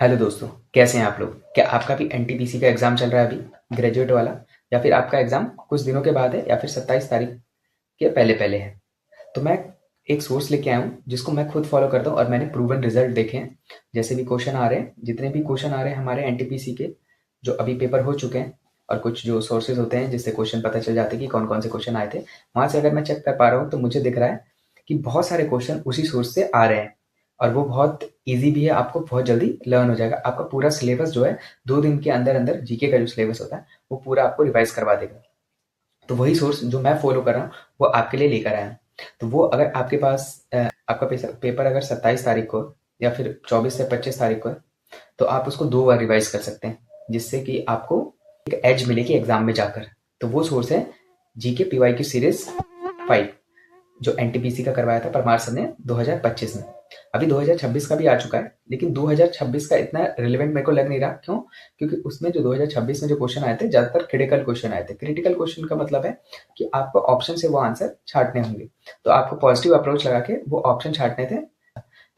Hello दोस्तों, कैसे हैं आप लोग? क्या आपका भी एनटीपीसी का एग्ज़ाम चल रहा है अभी, ग्रेजुएट वाला? या फिर आपका एग्ज़ाम कुछ दिनों के बाद है या फिर 27 तारीख के पहले-पहले है? तो मैं एक सोर्स लेके आया हूँ, जिसको मैं खुद फॉलो करता हूँ और मैंने प्रूवन रिज़ल्ट देखे हैं। जैसे भी क्वेश्चन आ रहे हैं, जितने भी क्वेश्चन आ रहे हैं हमारे एनटीपीसी के, जो अभी पेपर हो चुके हैं, और कुछ जो सोर्सेज़ होते हैं जिससे क्वेश्चन पता चल जाते हैं कि कौन-कौन से क्वेश्चन आए थे, वहाँ से अगर मैं चेक कर पा रहा हूँ तो मुझे दिख रहा है कि बहुत सारे क्वेश्चन उसी सोर्स से आ रहे हैं। और वो बहुत ईज़ी भी है, आपको बहुत जल्दी लर्न हो जाएगा। आपका पूरा सिलेबस जो है 2 दिन के अंदर-अंदर जीके का जो सिलेबस होता है, वो पूरा आपको रिवाइज़ करवा देगा। तो वही सोर्स जो मैं फॉलो कर रहा हूँ, वो आपके लिए लेकर आया हूँ। तो वो अगर आपके पास आपका पेपर अगर 27 तारीख को या फिर 24 से 25 तारीख को है, तो आप उसको 2 बार रिवाइज कर सकते हैं, जिससे कि आपको एक एज मिलेगी एग्जाम में जाकर। तो वो सोर्स है जीके पीवाईक्यू सीरीज 5, जो एनटीपीसी का करवाया था परमार सर ने 2025 में। अभी 2026 का भी आ चुका है, लेकिन 2026 का इतना रिलेवेंट मेरे को लग नहीं रहा। क्यों? क्योंकि उसमें जो 2026 में जो क्वेश्चन आए थे, ज़्यादातर क्रिटिकल क्वेश्चन आए थे। क्रिटिकल क्वेश्चन का मतलब है कि आपको ऑप्शन से वो आंसर छांटने होंगे, तो आपको पॉजिटिव अप्रोच लगा के वो ऑप्शन छांटने थे,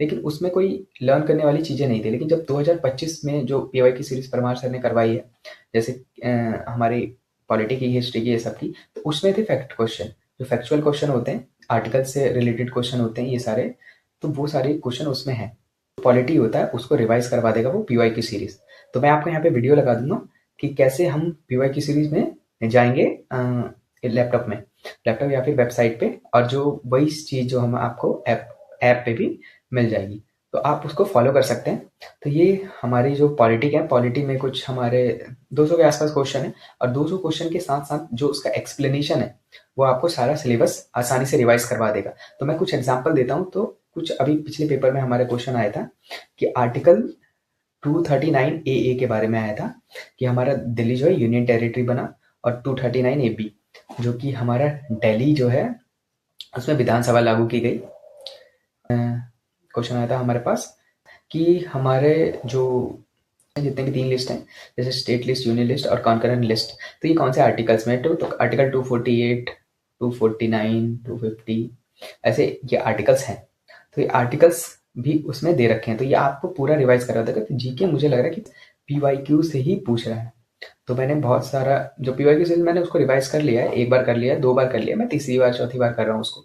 लेकिन उसमें कोई लर्न करने वाली चीज़ें नहीं थी। लेकिन जब 2025 में जो पीवाई की सीरीज परमार सर ने करवाई है, जैसे हमारी पॉलिटी की, हिस्ट्री की, ये सब की, तो उसमें थे फैक्ट क्वेश्चन, जो फैक्चुअल क्वेश्चन होते हैं, आर्टिकल से रिलेटेड क्वेश्चन होते हैं ये सारे। तो वो सारे क्वेश्चन उसमें हैं। पॉलिटी होता है, उसको रिवाइज करवा देगा वो पीवाई की सीरीज। तो मैं आपको यहाँ पे वीडियो लगा दूंगा कि कैसे हम पीवाई की सीरीज में जाएंगे लैपटॉप में, लैपटॉप या फिर वेबसाइट पे, और जो वही चीज़ जो हम आपको ऐप पे भी मिल जाएगी, तो आप उसको फॉलो कर सकते हैं। तो ये हमारी जो पॉलिटी है, पॉलिटी में कुछ हमारे 200 के आसपास क्वेश्चन है, और 200 क्वेश्चन के साथ साथ जो उसका एक्सप्लेनेशन है, वो आपको सारा सिलेबस आसानी से रिवाइज करवा देगा। तो मैं कुछ एग्जांपल देता हूँ। तो कुछ अभी पिछले पेपर में हमारे क्वेश्चन आया था कि आर्टिकल 239 ए के बारे में आया था कि हमारा दिल्ली जो है यूनियन टेरिटरी बना, और 239 ए बी, जो कि हमारा दिल्ली जो है उसमें विधानसभा लागू की गई। क्वेश्चन आया था हमारे पास कि हमारे जो जितने भी 3 लिस्ट हैं, जैसे स्टेट लिस्ट, यूनियन लिस्ट और कॉन्करेंट लिस्ट, तो ये कौन से आर्टिकल्स में? तो आर्टिकल 248, 249, 250, ऐसे ये आर्टिकल्स हैं। तो ये आर्टिकल्स भी उसमें दे रखे हैं, तो ये आपको पूरा रिवाइज करा देगा। तो जीके मुझे लग रहा है कि पीवाईक्यू से ही पूछ रहा है। तो मैंने बहुत सारा जो पीवाईक्यू से मैंने उसको रिवाइज कर लिया है, 1 बार कर लिया है, 2 बार कर लिया है, मैं तीसरी बार चौथी बार कर रहा हूँ उसको।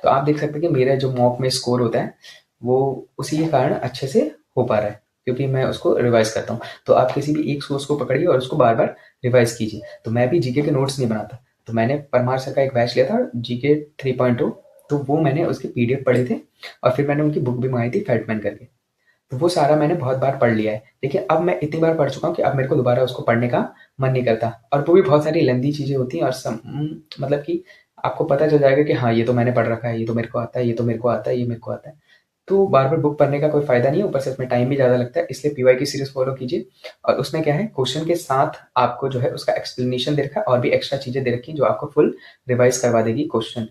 तो आप देख सकते हैं कि मेरा जो मॉक में स्कोर होता है, वो उसी के कारण अच्छे से हो पा रहा है, क्योंकि मैं उसको रिवाइज करता हूँ। तो आप किसी भी एक सोर्स को पकड़िए और उसको बार बार रिवाइज कीजिए। तो मैं भी जीके के नोट्स नहीं बनाता, तो मैंने परमार सर का एक बैच लिया था जीके 3.2, तो वो मैंने उसके पीडीएफ पढ़े थे, और फिर मैंने उनकी बुक भी मंगाई थी फेल्टमैन करके। तो वो सारा मैंने बहुत बार पढ़ लिया है, लेकिन अब मैं इतनी बार पढ़ चुका हूँ कि अब मेरे को दोबारा उसको पढ़ने का मन नहीं करता। और वो भी बहुत सारी लेंदी चीज़ें होती हैं, और मतलब कि आपको पता चल जाएगा कि हाँ, ये तो मैंने पढ़ रखा है, ये तो मेरे को आता है, ये तो मेरे को आता है, ये मेरे को आता है। तो बार-बार बुक पढ़ने का कोई फ़ायदा नहीं है, ऊपर से उसमें टाइम भी ज़्यादा लगता है, इसलिए पीवाई की सीरीज़ फ़ॉलो कीजिए। और उसमें क्या है, क्वेश्चन के साथ आपको जो है उसका एक्सप्लेनेशन दे रखा है, और भी एक्स्ट्रा चीज़ें दे रखी हैं जो आपको फुल रिवाइज़ करवा देगी क्वेश्चन,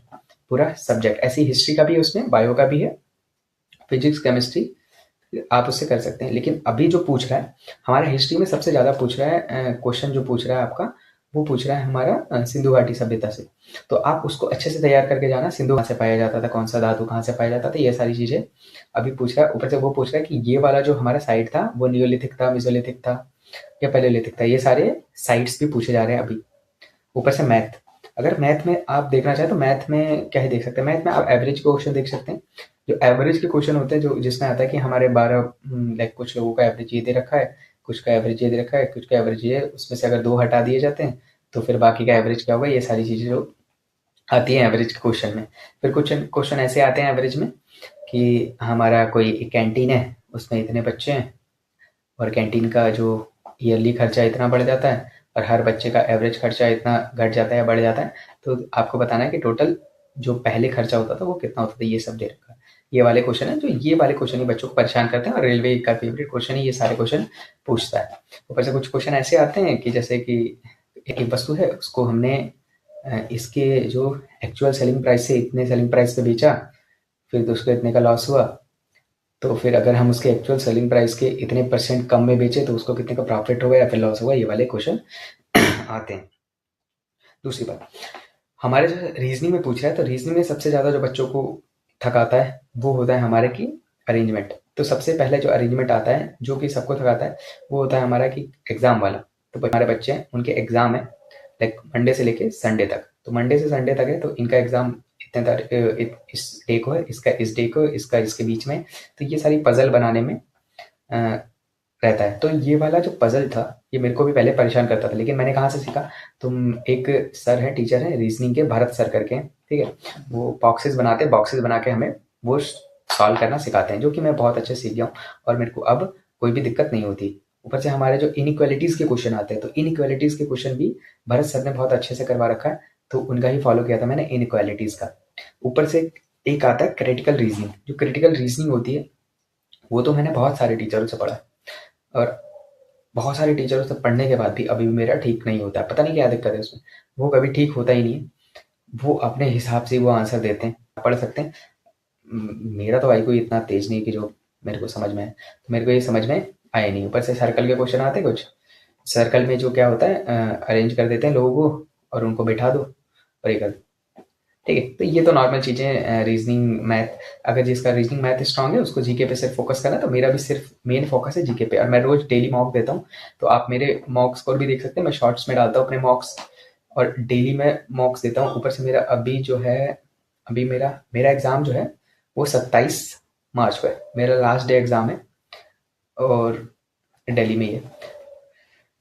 पूरा सब्जेक्ट। ऐसे ही हिस्ट्री का भी है उसमें, बायो का भी है, फिजिक्स, केमिस्ट्री, आप उससे कर सकते हैं। लेकिन अभी जो पूछ रहा है, हमारा हिस्ट्री में सबसे ज़्यादा पूछ रहा है क्वेश्चन, जो पूछ रहा है आपका, वो पूछ रहा है हमारा सिंधु घाटी सभ्यता से। तो आप उसको अच्छे से तैयार करके जाना, सिंधु कहाँ से पाया जाता था, कौन सा धातु कहाँ से पाया जाता था, ये सारी चीज़ें अभी पूछ रहा है। ऊपर से वो पूछ रहा है कि ये वाला जो हमारा साइट था, वो नियोलिथिक था, मेसोलिथिक था, या पैलेयोलिथिक था। ये सारे साइट्स भी पूछे जा रहे हैं अभी। ऊपर से मैथ, अगर मैथ में आप देखना चाहें तो मैथ में क्या ही देख सकते हैं, मैथ में आप एवरेज क्वेश्चन देख सकते हैं। जो एवरेज के क्वेश्चन होते हैं, जो जिसमें आता है कि हमारे 12 लाइक कुछ लोगों का एवरेज ये दे रखा है, कुछ का एवरेज ये दे रखा है, कुछ का एवरेज ये है, उसमें से अगर 2 हटा दिए जाते हैं तो फिर बाकी का एवरेज क्या होगा, ये सारी चीज़ें जो आती हैं एवरेज के क्वेश्चन में। फिर कुछ क्वेश्चन ऐसे आते हैं एवरेज में कि हमारा कोई कैंटीन है, उसमें इतने बच्चे हैं, और कैंटीन का जो ईयरली खर्चा इतना बढ़ जाता है, और हर बच्चे का एवरेज खर्चा इतना घट जाता है या बढ़ जाता है। तो आपको बताना है कि टोटल जो पहले खर्चा होता था वो कितना होता था, ये सब दे रखा है। ये वाले क्वेश्चन है, जो ये वाले क्वेश्चन ही बच्चों को परेशान करते हैं, और रेलवे का फेवरेट क्वेश्चन ही ये सारे क्वेश्चन पूछता है। ऊपर से कुछ क्वेश्चन ऐसे आते हैं कि जैसे कि एक वस्तु है, उसको हमने इसके जो एक्चुअल सेलिंग प्राइस से इतने सेलिंग प्राइस पे बेचा, फिर तो उसको इतने का लॉस हुआ, तो फिर अगर हम उसके एक्चुअल सेलिंग प्राइस के इतने परसेंट कम में बेचे तो उसको कितने का प्रॉफिट होगा या फिर लॉस होगा, ये वाले क्वेश्चन आते हैं। दूसरी बात, हमारे जो रीजनिंग में पूछ रहा है, तो रीजनिंग में सबसे ज़्यादा जो बच्चों को थकाता है वो होता है हमारे की अरेंजमेंट। तो सबसे पहले जो अरेंजमेंट आता है जो कि सबको थकाता है वो होता है हमारा कि एग्ज़ाम वाला। तो हमारे बच्चे हैं उनके एग्ज़ाम है लाइक मंडे से लेके संडे तक। तो मंडे से संडे तक है तो इनका एग्ज़ाम इस डे को है, इसका इस डे को, इसका इसके बीच में। तो ये सारी पज़ल बनाने में रहता है। तो ये वाला जो पज़ल था ये मेरे को भी पहले परेशान करता था, लेकिन मैंने कहाँ से सीखा? तुम एक सर हैं, टीचर हैं रीजनिंग के, भरत सर करके हैं, ठीक है? वो बॉक्सेस बनाते हैं, बॉक्सेस बना के हमें वो सॉल्व करना सिखाते हैं, जो कि मैं बहुत अच्छे से सीख गया हूँ और मेरे को अब कोई भी दिक्कत नहीं होती। ऊपर से हमारे जो इनइक्वालिटीज़ के क्वेश्चन आते हैं, तो इनइक्वालिटीज़ के क्वेश्चन भी भरत सर ने बहुत अच्छे से करवा रखा है, तो उनका ही फॉलो किया था मैंने इनइक्वालिटीज़ का। ऊपर से एक आता है क्रिटिकल रीजनिंग। जो क्रिटिकल रीजनिंग होती है वो तो मैंने बहुत सारे टीचरों से पढ़ा है और बहुत सारे टीचरों से पढ़ने के बाद भी अभी भी मेरा ठीक नहीं होता है। पता नहीं क्या दिक्कत है उसमें, वो कभी ठीक होता ही नहीं है। वो अपने हिसाब से वो आंसर देते हैं, पढ़ सकते हैं। मेरा तो भाई कोई इतना तेज नहीं कि जो मेरे को समझ में आए, तो मेरे को ये समझ में आए नहीं। ऊपर से सर्कल के क्वेश्चन आते हैं कुछ, सर्कल में जो क्या होता है अरेंज कर देते हैं लोगों को और उनको बिठा दो और ये कर दो, ठीक है? तो ये तो नॉर्मल चीज़ें, रीजनिंग मैथ। अगर जिसका रीजनिंग मैथ स्ट्रांग है उसको जीके पे सिर्फ फोकस करना है, तो मेरा भी सिर्फ मेन फोकस है जीके पे। और मैं रोज डेली मॉक देता हूँ, तो आप मेरे मॉक स्कोर भी देख सकते हैं। मैं शॉर्ट्स में डालता हूँ अपने मॉक्स और डेली मैं मॉक्स देता हूँ। ऊपर से मेरा अभी जो है, अभी मेरा मेरा एग्ज़ाम जो है वो 27 मार्च को है, मेरा लास्ट डे एग्ज़ाम है और दिल्ली में ही है।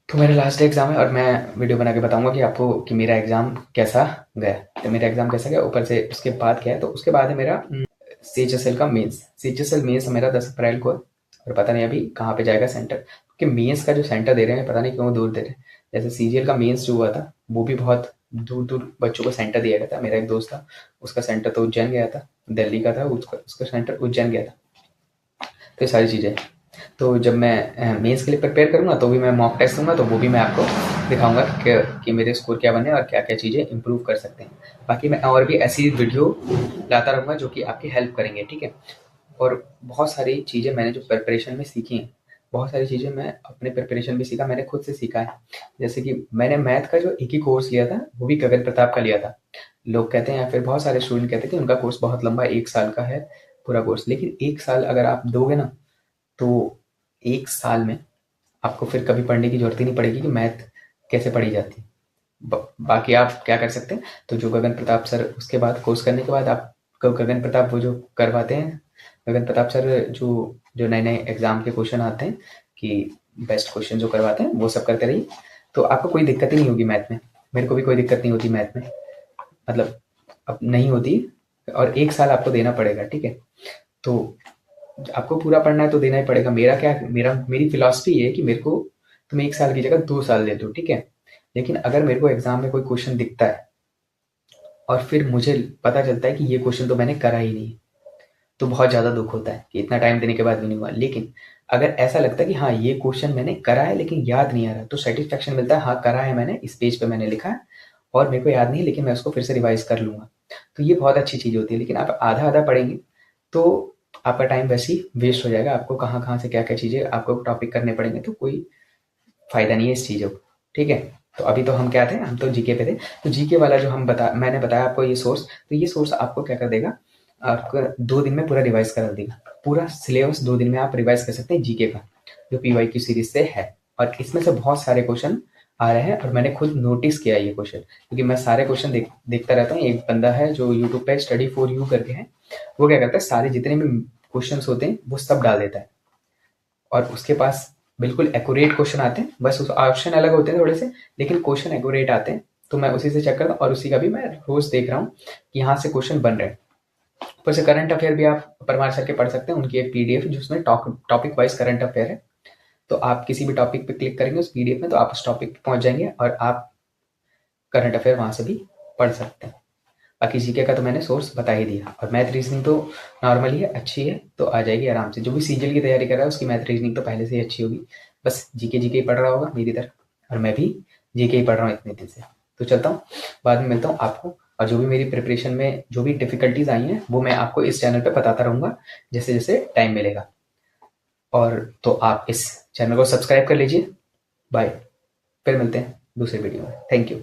तो मेरा लास्ट डे एग्ज़ाम है और मैं वीडियो बना के बताऊंगा कि आपको कि मेरा एग्ज़ाम कैसा गया। तो मेरा एग्ज़ाम कैसा गया, ऊपर से उसके बाद क्या है, तो उसके बाद है मेरा CHSL का मेंस। CHSL मेंस मेरा 10 अप्रैल को है और पता नहीं अभी कहाँ पे जाएगा सेंटर, क्योंकि मेंस का जो सेंटर दे रहे हैं पता नहीं क्यों दूर दे रहे हैं। जैसे CGL का मेंस जो हुआ था वो भी बहुत दूर दूर बच्चों को सेंटर दिया गया था। मेरा एक दोस्त था, उसका सेंटर तो उज्जैन गया था, दिल्ली का था, उसका सेंटर उज्जैन गया था। तो ये सारी चीज़ें, तो जब मैं मेंस के लिए प्रिपेयर करूँगा तो भी मैं मॉक टेस्ट दूंगा, तो वो भी मैं आपको दिखाऊंगा कि मेरे स्कोर क्या बने और क्या क्या चीज़ें इंप्रूव कर सकते हैं। बाकी मैं और भी ऐसी वीडियो लाता रहूँगा जो कि आपकी हेल्प करेंगे, ठीक है? और बहुत सारी चीज़ें मैंने जो प्रिपरेशन में सीखी हैं, बहुत सारी चीज़ें मैं अपने प्रिपरेशन में सीखा, मैंने खुद से सीखा है। जैसे कि मैंने मैथ का जो एक ही कोर्स लिया था वो भी गगन प्रताप का लिया था। लोग कहते हैं या फिर बहुत सारे स्टूडेंट कहते हैं कि उनका कोर्स बहुत लंबा है, 1 साल का है पूरा कोर्स। लेकिन 1 साल अगर आप दोगे ना, तो 1 साल में आपको फिर कभी पढ़ने की ज़रूरत ही नहीं पड़ेगी कि मैथ कैसे पढ़ी जाती है। बाकी आप क्या कर सकते हैं, तो जो गगन प्रताप सर उसके बाद कोर्स करने के बाद आपको गगन प्रताप वो जो करवाते हैं, गगन प्रताप सर जो जो नए नए एग्जाम के क्वेश्चन आते हैं कि बेस्ट क्वेश्चन जो करवाते हैं वो सब करते रहिए, तो आपको कोई दिक्कत ही नहीं होगी मैथ में। मेरे को भी कोई दिक्कत नहीं होती मैथ में, मतलब अब नहीं होती। और 1 साल आपको देना पड़ेगा, ठीक है? तो आपको पूरा पढ़ना है तो देना ही पड़ेगा। मेरी फिलॉसफी ये है कि मेरे को तुम 1 साल की जगह 2 साल दे दो, ठीक है? लेकिन अगर मेरे को एग्जाम में कोई क्वेश्चन दिखता है और फिर मुझे पता चलता है कि ये क्वेश्चन तो मैंने करा ही नहीं, तो बहुत ज़्यादा दुख होता है कि इतना टाइम देने के बाद भी नहीं हुआ। लेकिन अगर ऐसा लगता है कि हाँ ये क्वेश्चन मैंने करा है लेकिन याद नहीं आ रहा, तो सेटिस्फेक्शन मिलता है, हाँ करा है मैंने, इस पेज पे मैंने लिखा है और मेरे को याद नहीं है, लेकिन मैं उसको फिर से रिवाइज कर लूँगा। तो ये बहुत अच्छी चीज़ होती है। लेकिन आप आधा आधा पढ़ेंगे तो आपका टाइम वैसे ही वेस्ट हो जाएगा। आपको कहाँ कहाँ से क्या क्या चीज़ें आपको टॉपिक करने पड़ेंगे, तो कोई फ़ायदा नहीं है इस चीज़ों को, ठीक है? तो अभी तो हम क्या थे, हम तो जीके पे थे। तो जीके वाला जो मैंने बताया आपको ये सोर्स, तो ये सोर्स आपको क्या कर देगा, आपको 2 दिन में पूरा रिवाइज करा देगा। पूरा सिलेबस 2 दिन में आप रिवाइज कर सकते हैं जीके का, जो PYQ सीरीज से है। और इसमें से बहुत सारे क्वेश्चन आ रहे हैं और मैंने खुद नोटिस किया ये क्वेश्चन, क्योंकि मैं सारे क्वेश्चन देखता रहता हूँ। एक बंदा है जो यूट्यूब पे स्टडी फॉर यू करके है, वो क्या करता है सारे जितने भी क्वेश्चन होते हैं वो सब डाल देता है और उसके पास बिल्कुल एक्यूरेट क्वेश्चन आते हैं। बस उस ऑप्शन अलग होते हैं थोड़े से, लेकिन क्वेश्चन एक्यूरेट आते हैं। तो मैं उसी से चेक करता हूँ और उसी का भी मैं रोज देख रहा हूँ कि यहाँ से क्वेश्चन बन रहे हैं। ऊपर से करंट अफेयर भी आप परमार सर के पढ़ सकते हैं, उनकी एक PDF जिसमें टॉपिक वाइज करंट अफेयर है। तो आप किसी भी टॉपिक पे क्लिक करेंगे उस PDF में, तो आप उस टॉपिक पे पहुंच जाएंगे और आप करंट अफेयर वहां से भी पढ़ सकते हैं। बाकी जीके का तो मैंने सोर्स बता ही दिया। और मैथ रीजनिंग तो नॉर्मली है, अच्छी है, तो आ जाएगी आराम से। जो भी सीजीएल की तैयारी कर रहा है उसकी मैथ रीजनिंग तो पहले से ही अच्छी होगी, बस जीके जीके ही पढ़ रहा होगा मेरी तरह। और मैं भी जीके ही पढ़ रहा हूँ इतने दिन से। तो चलता हूँ, बाद में मिलता हूँ आपको। और जो भी मेरी प्रिपरेशन में जो भी डिफिकल्टीज आई हैं वो मैं आपको इस चैनल पर बताता रहूँगा जैसे जैसे टाइम मिलेगा। और तो आप इस चैनल को सब्सक्राइब कर लीजिए। बाय, फिर मिलते हैं दूसरे वीडियो में। Thank you.